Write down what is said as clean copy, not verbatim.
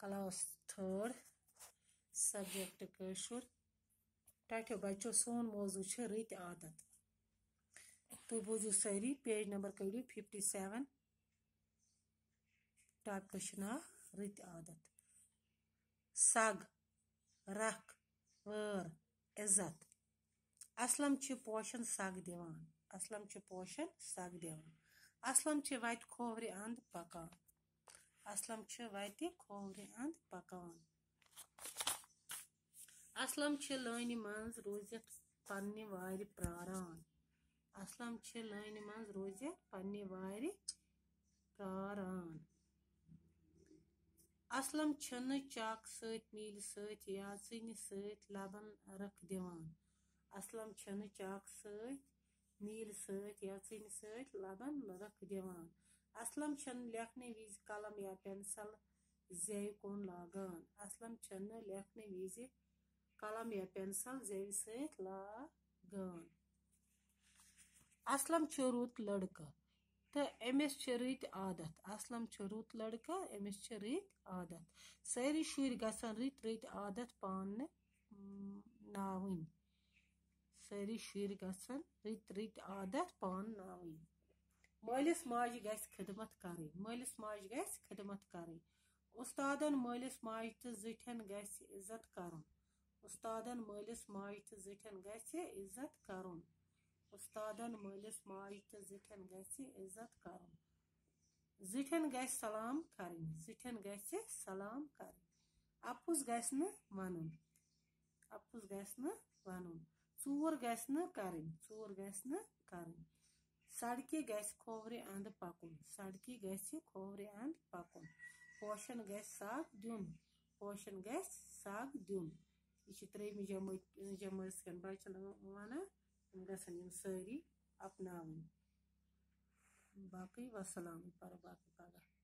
Class 3 subject कशुर टाठो बच्चों सोन मौजू रत आदत तुम बोजू सारी पेज नंबर कड़ो 57 टॉपिक नाव रत आदत सग रख वर इज्जत असलम पोशन सग दिवान असलम पोशन सग दिवान असलम वत खोवरे अंद पकान असलम वत खोवरे अंद पकान असलम लान मज रोजित पन्ने वार प्रारान असलम लान मज रोजित पन्ने वार प्रारान असलम चाक सत मील सत या चीन सत लबन रख दिवान असलम चाक सत मील सत या चीन सत लबन रख दिवान असलम लेखने विज कलम या पेंसिल जेव कुन लागान असलम लेखने विज कलम या पेंसिल जेव सत लागान असलम रुत लड़का तो अमिस रत आदत असलम रुत लड़का अमिस रत आदत सारी शुर गसन रत आदत पान नावन सारी शुर गसन रत आदत पान नावन मालिस माज गस खिदमत करें मालिस माज गस खिदमत करें उस्तादन मालिस माज तो जिठन गस इज्जत करन उस्तादन मालिस माज तो जिठन गस इज्जत करन उस्तादन मालिस माज तो जिठन गस इज्जत करन जिठन गस सलाम करें जिठन गस सलाम करें अपुस गस न वनुन अपुस गस न वनुन चूर गस न करें चूर गस न करें सड़की गस खोवरे अंद पकुन सड़की गस खोवरे अंद पकुन पोशन गस साग दिन पोशन गस साग दिन यह त्रेमी जमात कन बचन वन गसन सारी अपनावन बाकी वसलाम पर बाकी पगह।